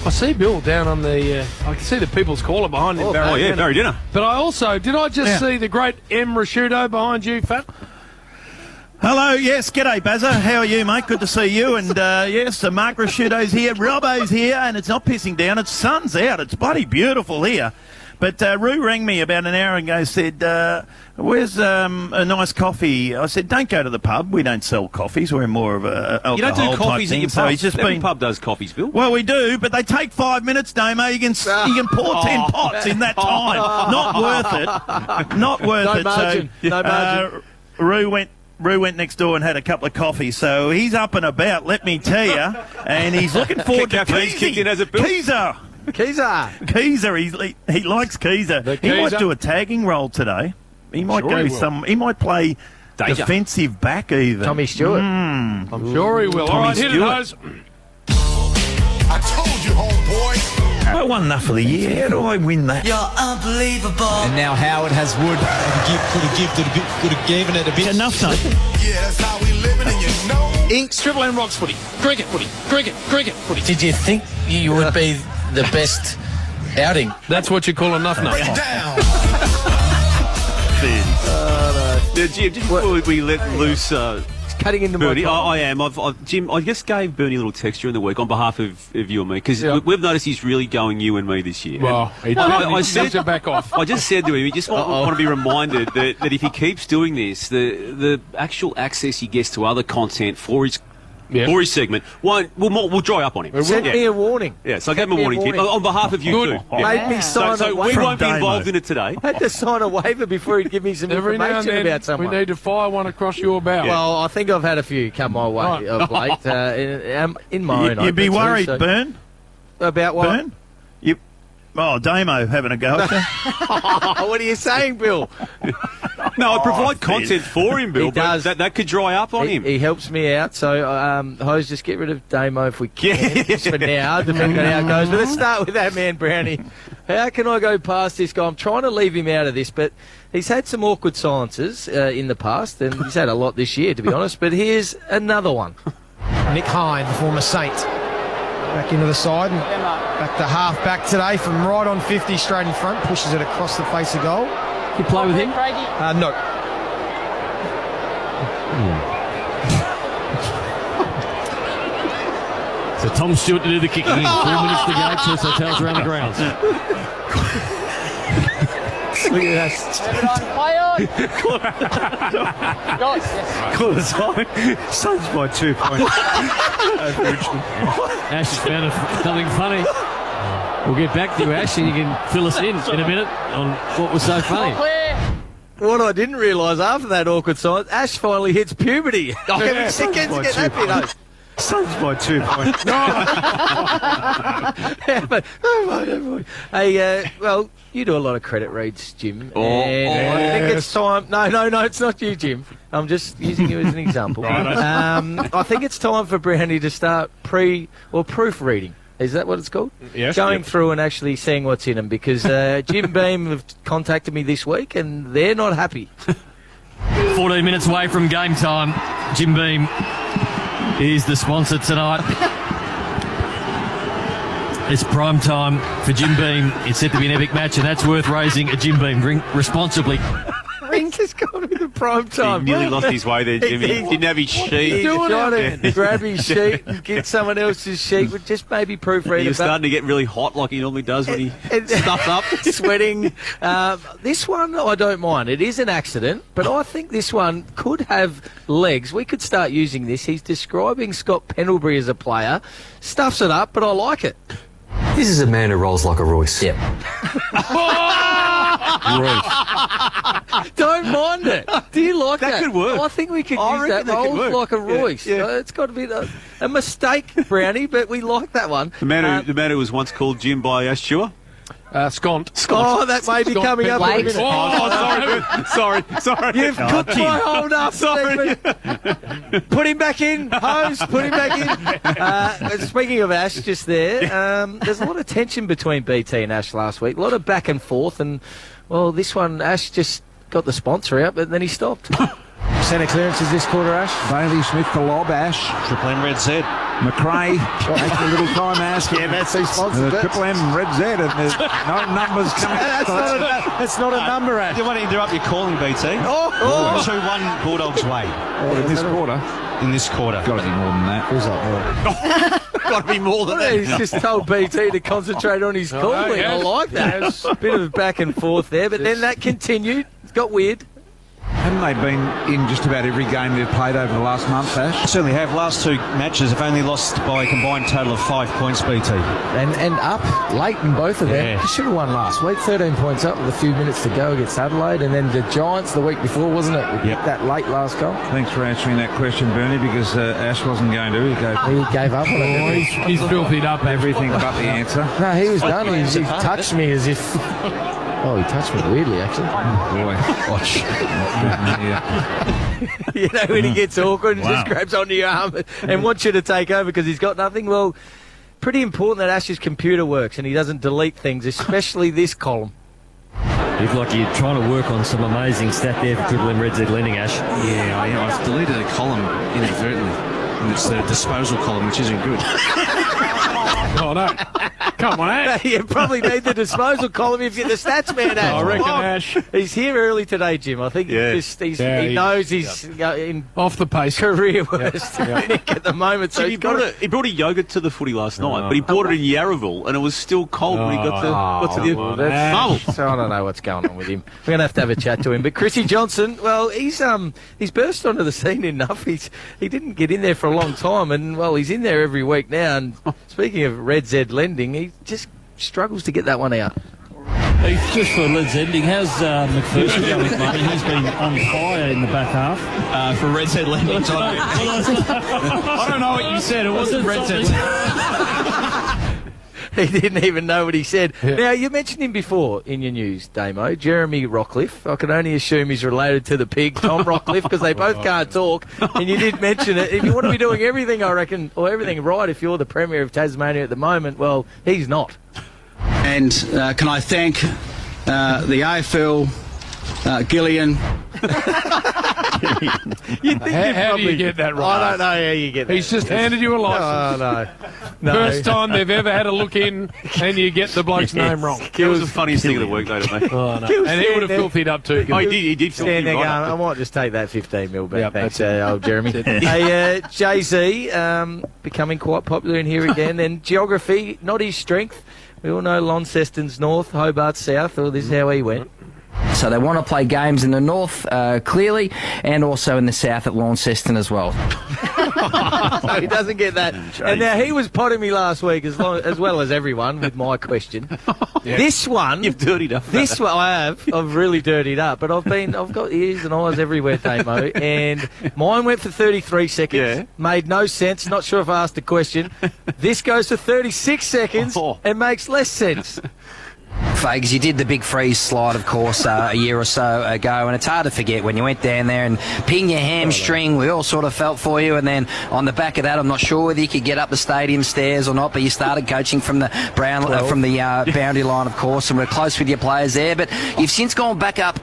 I see Bill down on the... I can see the People's Caller behind him. Oh, yeah, Barry Dinner. But I also... Did I just see the great M. Rashudo behind you, Fat? Hello, yes, g'day, Bazza. How are you, mate? Good to see you. And, yes, Mark Rashudo's here, Robbo's here, and it's not pissing down. It's sun's out. It's bloody beautiful here. But Roo rang me about an hour ago, said, where's a nice coffee? I said, don't go to the pub. We don't sell coffees. We're more of a alcohol You don't do coffees at your pub. So he's just Every pub does coffees, Bill. Well, we do, but they take 5 minutes, Damo. You can pour 10 pots in that time. Not worth it. Not worth it. Margin. So, no margin. Roo went next door and had a couple of coffees, so he's up and about, let me tell you, and he's looking forward to kicked in as a Bill. Keezer, he likes Keezer. He might do a tagging role today. He might He might play defensive back even. Tommy Stewart. I'm sure he will. All right, hit it, Hose. I told you, homeboy. I won Nuff of the Year. How do I win that? You're unbelievable. And now Howard has Wood. Could have given it a bit. Enough, son. Yeah, that's how we living, and you know. Inks, Triple M Rocks footy. Cricket footy. Cricket footy. Did you think you would be the best outing? That's what you call a Nuff. Break it down. Jim, just before we let loose... Cutting into Bernie, my I am. Jim, I just gave Bernie a little text during the week on behalf of you and me, because we've noticed he's really going you and me this year. Well, I said to back off. I just said to him, he just want to be reminded that if he keeps doing this, the actual access he gets to other content for his segment will dry up on him. Send me a warning. Yeah, so I gave him a warning, Jim, on behalf of you too. Made me sign So a we waiver. won't be involved in it today. I had to sign a waiver before he'd give me some Every now and information then, about someone. we need to fire one across your bow. Well, I think I've had a few come my way of late. In my own. You'd be worried, Bern? About what? Bern? Damo having a go at you. What are you saying, Bill? No, I provide content for him, Bill. He does. But that could dry up on him. He helps me out, so Hose, just get rid of Damo if we can, just for now, depending on how it goes. But let's start with that man, Brownie. How can I go past this guy? I'm trying to leave him out of this, but he's had some awkward silences in the past, and he's had a lot this year, to be honest. But here's another one. Nick Hine, the former Saint, back into the side and back to half back today from right on 50 straight in front, pushes it across the face of goal. You play with him? No. So Tom Stewart to do the kicking in. 4 minutes to go. Chess Hotels around the grounds. Look at that. Call us on. Suns by 2 points. Ash has found something funny. We'll get back to you, Ash, and you can fill us in a minute on what was so funny. What I didn't realise after that awkward silence, Ash finally hits puberty. I get that bit out. Suns by 2 points. Hey, well, you do a lot of credit reads, Jim. And I think it's time. No, it's not you, Jim. I'm just using you as an example. I think it's time for Brownie to start proofreading. Is that what it's called? Yes. Going through and actually seeing what's in them, because Jim Beam have contacted me this week and they're not happy. 14 minutes away from game time. Jim Beam is the sponsor tonight. It's prime time for Jim Beam. It's set to be an epic match, and that's worth raising a Jim Beam. Drink responsibly. Drink has got to be the prime time. He nearly lost his way there, Jimmy. He didn't have his sheet. He's trying to grab his sheet and get someone else's sheet, with just maybe proofread it. He was starting to get really hot like he normally does when he stuffs up. Sweating. This one I don't mind. It is an accident, but I think this one could have legs. We could start using this. He's describing Scott Pendlebury as a player. Stuffs it up, but I like it. This is a man who rolls like a Royce. Yep. Don't mind it. Do you like that? That could work. I think we could I use reckon that. that could Rolls work. like a Royce. Yeah. It's got to be a mistake, Brownie, but we like that one. The man who was once called Jim by Ash Stewart. Scont. Oh, that may be coming up in a minute. Sorry. You've cooked my hold up. Sorry. Put him back in, Hose. Put him back in. Speaking of Ash, just there, there's a lot of tension between BT and Ash last week. A lot of back and forth, and well, this one, Ash just got the sponsor out, but then he stopped. Centre clearances this quarter, Ash. Bailey Smith to lob, Ash. Triple M Red Z. McRae, make a little time ask. Yeah, that's who sponsored it. Triple M and Red Z, and there's no numbers coming. That's not a number, Ash. You want to interrupt your calling, BT? Oh. 2-1 Bulldogs way. In this quarter. In this quarter. Got to be more than that. Feels like more. Got to be more than that. He's just told BT to concentrate on his calling. yeah. I like that. A bit of back and forth there, but then that continued. It got weird. Haven't they been in just about every game they've played over the last month, Ash? Certainly have. Last two matches have only lost by a combined total of 5 points, BT. And up late in both of them. Yeah. He should have won last week. 13 points up with a few minutes to go against Adelaide. And then the Giants the week before, wasn't it? With that late last goal. Thanks for answering that question, Bernie, because Ash wasn't going to. He gave up on it. He's filthied up. Everything but the answer. No, he was done. He touched me as if... Oh, he touched me weirdly, actually. Boy, watch. You know, when he gets awkward and just grabs onto your arm and wants you to take over because he's got nothing. Well, pretty important that Ash's computer works and he doesn't delete things, especially this column. Look like you're trying to work on some amazing stat there for Triple M Red Z lending, Ash. Yeah, I've deleted a column inadvertently. And it's the disposal column, which isn't good. Oh, no. Come on, Ash. You probably need the disposal column if you're the stats man, Ash. I reckon, Ash. He's here early today, Jim. I think he knows he's in off the pace. Career worst nick at the moment. So he brought a yogurt to the footy last night, but he bought it in Yarraville, and it was still cold when he got to the marble. So I don't know what's going on with him. We're going to have a chat to him. But Chrissy Johnson, well, he's burst onto the scene in Nuff. He didn't get in there for a long time, and, well, he's in there every week now. And speaking of Red Z lending, he just struggles to get that one out. Hey, just for Red Z lending, how's McPherson going with money? He's been on fire in the back half. For Red Z lending, I don't know what you said. It wasn't Red Z. He didn't even know what he said. Yeah. Now, you mentioned him before in your news, Damo, Jeremy Rockcliffe. I can only assume he's related to the pig, Tom Rockcliffe, because they both can't talk. And you did mention it. If you want to be doing everything, I reckon, or everything right, if you're the Premier of Tasmania at the moment, well, he's not. And can I thank the AFL, Gillian. How do you get that right? I don't know how you get that. He's just handed you a licence. No. First time they've ever had a look in, and you get the bloke's name wrong. That was the funniest thing of the week, though, to me. Oh, no. And he would have filthied up too. Oh, he did stand there going, I might just take that 15 mil back. Thanks, old Jeremy. Hey, Jay-Z, becoming quite popular in here again. And geography, not his strength. We all know Launceston's north, Hobart's south. Well, this is how he went. So they want to play games in the north, clearly, and also in the south at Launceston as well. So he doesn't get that. And now he was potting me last week as well as everyone with my question. Yeah. This one, you've dirtied up. This one I have. I've really dirtied up, but I've got ears and eyes everywhere, Damo. And mine went for 33 seconds. Yeah. Made no sense. Not sure if I asked the question. This goes for 36 seconds and makes less sense. Fags, you did the big freeze slide, of course, a year or so ago, and it's hard to forget when you went down there and ping your hamstring. We all sort of felt for you, and then on the back of that, I'm not sure whether you could get up the stadium stairs or not, but you started coaching from the boundary line, of course, and we're close with your players there. But you've since gone back up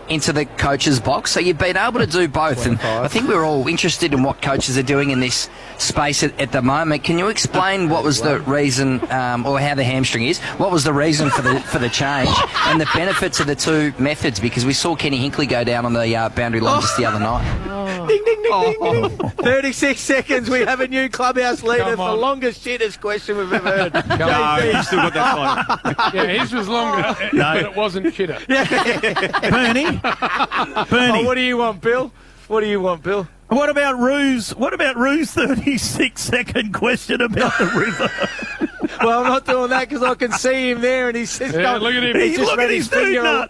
into the coach's box, so you've been able to do both. 25. And I think we're all interested in what coaches are doing in this space at the moment. Can you explain what was the reason, or how the hamstring is? What was the reason for the change and the benefits of the two methods? Because we saw Kenny Hinkley go down on the boundary line just the other night. Ding, ding, ding, ding, ding. 36 seconds. We have a new clubhouse leader for longest shittest question we've ever heard. No, you still got that time. Yeah, his was longer, but it wasn't shitter. Bernie. Oh, what do you want, Bill? What do you want, Bill? What about Rue's 36-second question about the river? Well, I'm not doing that because I can see him there, and he's just going, look at him. He's just Look at his finger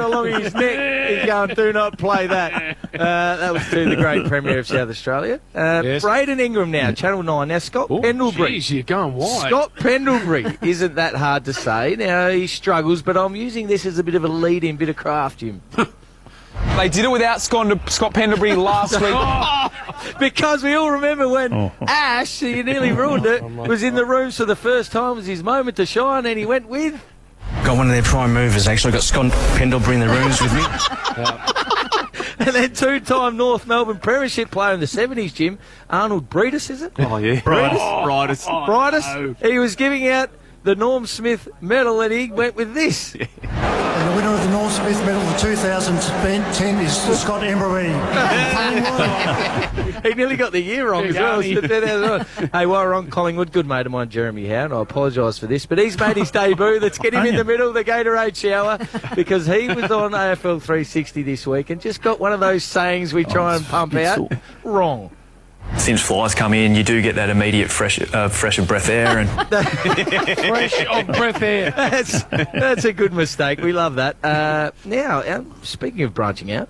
along his neck. He's going, do not play that. That was to the great Premier of South Australia. Yes. Braden Ingram now, Channel 9. Now, Scott Pendlebury. Jeez, you're going wide. Scott Pendlebury isn't that hard to say. Now, he struggles, but I'm using this as a bit of a lead-in, bit of craft, Jim. They did it without Scott Pendlebury last week. Because we all remember when Ash, you nearly ruined it, was in the rooms for the first time. It was his moment to shine, and he went with... Got one of their prime movers, actually. Got Scott Pendlebury in the rooms with me. And then two-time North Melbourne Premiership player in the 70s, Jim, Arnold Breedis, is it? Oh, yeah. Brightest. No. He was giving out the Norm Smith medal and he went with this. And the winner of the Norm Smith medal for 2010 is Scott Embry. He nearly got the year wrong as well. Hey, while we're on Collingwood, good mate of mine, Jeremy Howe, and I apologise for this, but he's made his debut. Let's get him in the middle of the Gatorade shower because he was on AFL 360 this week and just got one of those sayings we try and pump out wrong. Since flies come in, you do get that immediate fresh of breath air. And Fresh of breath air. That's a good mistake. We love that. Now, speaking of branching out,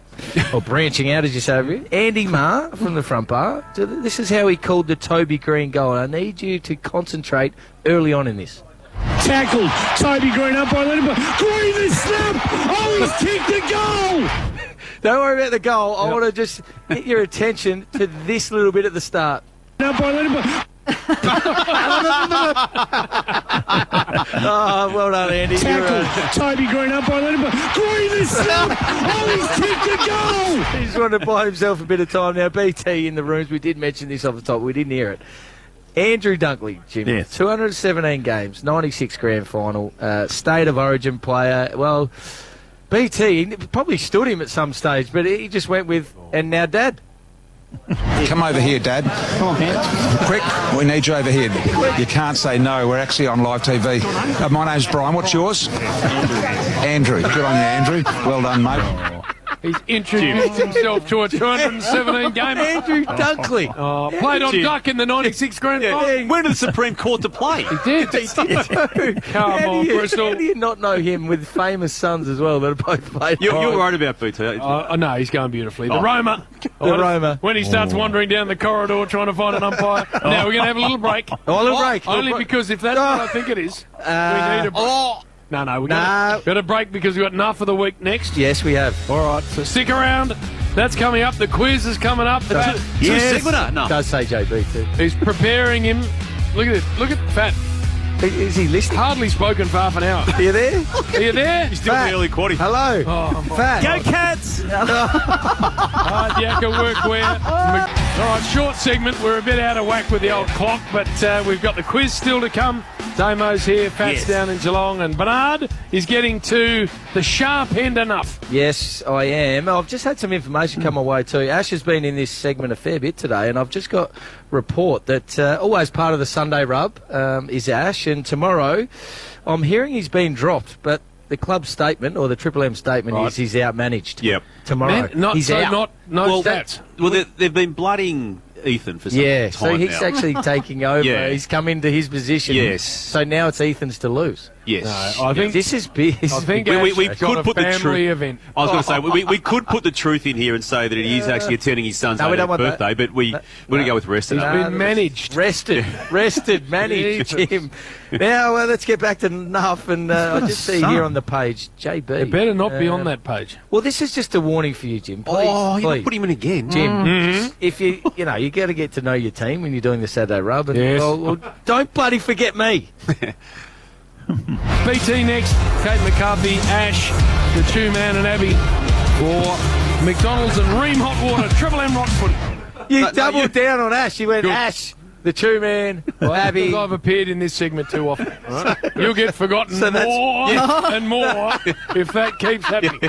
or branching out as you say over here, Andy Marr from the front bar. So this is how he called the Toby Green goal. I need you to concentrate early on in this. Tackled. Toby Green up by Lennon. Green the snap. Oh, he's kicked the goal. Don't worry about the goal. I want to just get your attention to this little bit at the start. Up by Lennon. Oh, well done, Andy. Tackled. Toby Green up by Lennon. Green the snap. Oh, he's kicked the goal. He just wanted to buy himself a bit of time now. BT in the rooms. We did mention this off the top. We didn't hear it. Andrew Dunkley, Jim, 217 games, 96 grand final, state of origin player. Well, BT probably stood him at some stage, but he just went with, and now Dad. Come over here, Dad. Come on, man. Quick, we need you over here. You can't say no. We're actually on live TV. My name's Brian. What's yours? Andrew. Good on you, Andrew. Well done, mate. He's introduced himself to a 217 gamer. Andrew Dunkley. Played on Duck in the 96 grand final. Went to the Supreme Court to play. He did. Come on, Bristol. How do you not know him with famous sons as well that are both played? You're right about BT. No, he's going beautifully. The Roma. The Roma. When he starts wandering down the corridor trying to find an umpire. Now we're going to have a little break. Oh, a little break. Only because if that's what I think it is, we need a break. No, we've got a break because we've got Nuff of the week next. Yes, we have. All right, so stick around. That's coming up. The quiz is coming up. Two-segmenter. No. Does say JB too. He's preparing him. Look at it. Look at Fat. Is he listening? Hardly spoken for half an hour. Are you there? Are you there? He's still in the early quaddy. Hello. Oh, Fat. Go Cats! All right, Yakka workwear. All right, short segment. We're a bit out of whack with the old clock, but we've got the quiz still to come. Damo's here, Fat's down in Geelong, and Bernard is getting to the sharp end enough. Yes, I am. I've just had some information come my way too. Ash has been in this segment a fair bit today, and I've just got report that always part of the Sunday rub is Ash, and tomorrow I'm hearing he's been dropped, but the club statement or the Triple M statement is he's outmanaged. Yep. Tomorrow. He's out. No stats. Well, they've been blooding Ethan for some time so he's now. actually taking over. Yeah. He's come into his position. Yes. So now it's Ethan's to lose. Yes. No, I think this is big. I think we could put the truth. Event. I was going to say we could put the truth in here and say that he is actually attending his son's 18th birthday, but we're going to go with rested. He's been managed. Rested, managed him. Now let's get back to Nuff, and I just see here on the page, JB. It better not be on that page. Well, this is just a warning for you, Jim. Please, you put him in again, Jim. If you got to get to know your team when you're doing the Saturday rub, and well, don't bloody forget me. BT next, Kate McCarthy, Ash, the two-man and Abby for McDonald's and Ream Hot Water, Triple M Rockford. You doubled down on Ash. You went Ash, the two-man, Abby. I've appeared in this segment too often. Right? You'll get forgotten more and more if that keeps happening.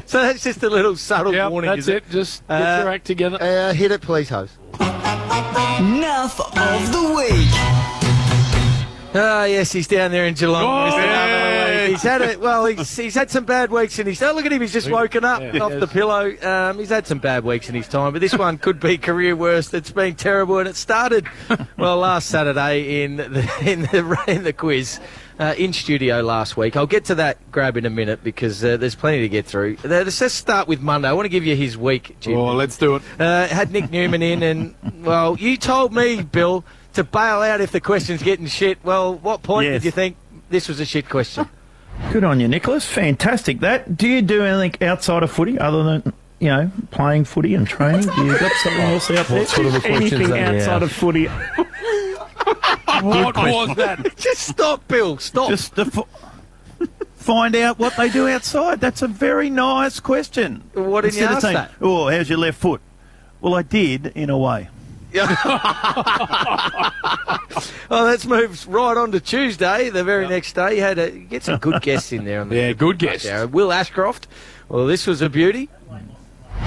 So that's just a little subtle warning. That's it. Just get your act together. Hit it, please, host. Nuff of the week. Yes, he's down there in Geelong. He's had it. Well, he's had some bad weeks in his. Oh, look at him! He's just woken up off the pillow. He's had some bad weeks in his time, but this one could be career worst. It's been terrible, and it started last Saturday in the quiz. In studio last week. I'll get to that grab in a minute because there's plenty to get through. Let's just start with Monday. I want to give you his week, Jim. Oh, let's do it. Had Nick Newman in, and well, you told me, Bill, to bail out if the question's getting shit. Well, what point did you think this was a shit question? Good on you, Nicholas. Fantastic. That. Do you do anything outside of footy other than playing footy and training? Do you got something else out there? What sort of a question is that? Anything outside of footy? What was that? Just stop, Bill. Stop. Just find out what they do outside. That's a very nice question. What did you Instead of ask saying, that? "Oh, how's your left foot?" Well, I did in a way. Well, let's move right on to Tuesday. The very next day, you get some good guests in there. Good guests. Will Ashcroft. Well, this was a beauty.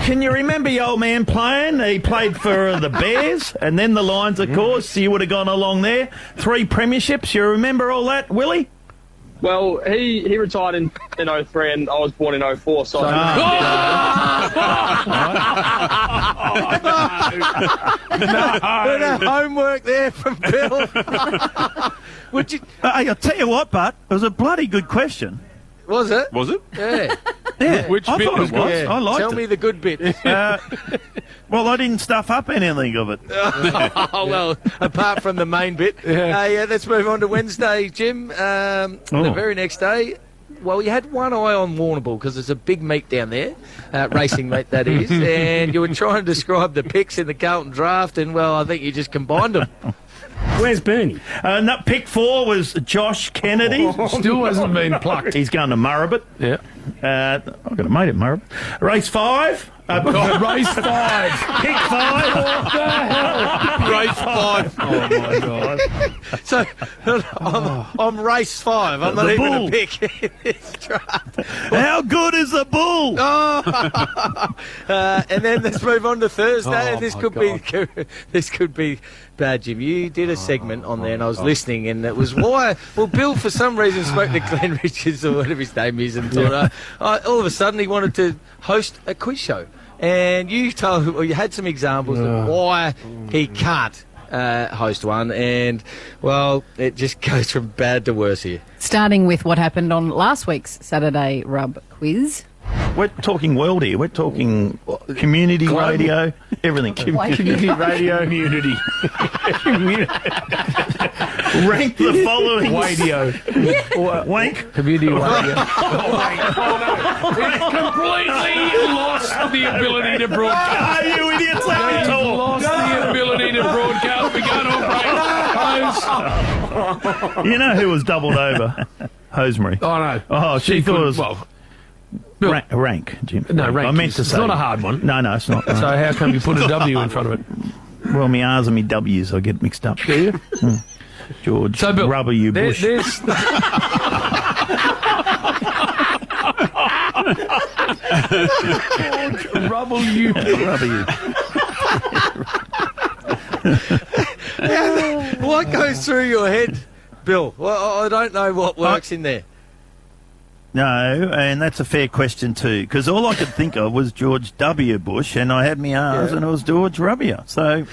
Can you remember your old man playing? He played for the Bears and then the Lions, of course. So you would have gone along there. 3 premierships. You remember all that, Willie? Well, he retired in 03 and I was born in 04, so... Bit of homework there from Bill. Would you? Hey, I'll tell you what, Butt, it was a bloody good question. Was it? Was it? Yeah. Yeah, Which I bit thought was it was. good? I liked Tell it. me the good bit. Well, I didn't stuff up anything of it. Oh, well, apart from the main bit. Let's move on to Wednesday, Jim. The very next day, well, you had one eye on Warrnambool because there's a big meet down there, racing meet that is, and you were trying to describe the picks in the Carlton draft, and, well, I think you just combined them. Where's Bernie? Pick 4 was Josh Kennedy. Still hasn't been plucked. He's going to Murrabit. Yeah. I've got a mate at Murrabit. Race 5. Race 5. Pick 5. What the hell? Race 5. Oh, my God. So, I'm race 5. I'm not The even bull. a pick in this draft. How good is the bull? And then let's move on to Thursday. Oh, This my could be bad, Jim. You did a segment on there, and I was listening, and it was why. Well, Bill, for some reason, spoke to Glenn Richards or whatever his name is, and thought all of a sudden he wanted to host a quiz show. And you had some examples of why he can't host one, and well, it just goes from bad to worse here. Starting with what happened on last week's Saturday Rub quiz. We're talking world here. We're talking community radio, everything. Community radio, community. Rank the following. Radio. Wank. Community radio. He's completely lost the ability to broadcast. Oh, you idiots. Let me He's talk. lost the ability to broadcast. We go to a break. You know who was doubled over? Hosemery. Oh, no. Oh, she thought it was... Well, rank, Jim. no, rank. I meant to It's say. not a hard one. No, it's not. So how come you put a W in front of it? Well, me R's and me W's, I get mixed up. Do you? George, So, Bill, rubber you bush. There's... George, rubble you. Rubber you. What goes through your head, Bill? Well, I don't know what works in there. No, and that's a fair question too, because all I could think of was George W. Bush, and I had me R's, and it was George Rubbier. So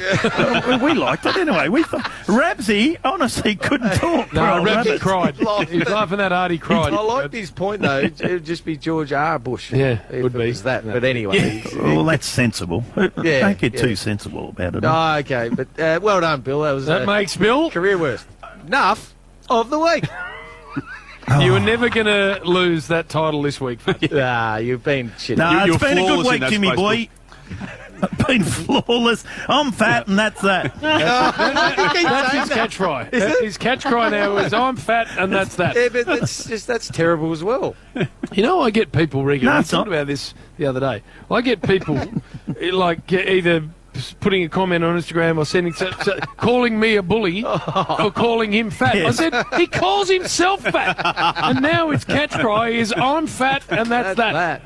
we liked it anyway. We thought Rabsy honestly couldn't talk. No, Rabsy Rabbit. cried. He was laughing that hard. He cried. I liked his point though. It would just be George R. Bush. Yeah, if would be. it was that. But anyway, Well, that's sensible. Don't get yeah. too sensible about it. Oh, okay, but well done, Bill. That was That makes Bill. career worst. Nuff of the week. You were never going to lose that title this week. You've been shit. No, You're it's been a good flawless in week, that Jimmy space, boy. I've been flawless. I'm fat, and that's that. That's his catch cry. His catch cry now is "I'm fat," and that's that. Yeah, but that's terrible as well. You know, I get people regularly. No, We it's talked not. about this the other day. I get people like either putting a comment on Instagram or sending calling me a bully for calling him fat. Yeah. I said he calls himself fat, and now his catch cry is "I'm fat," and that's that.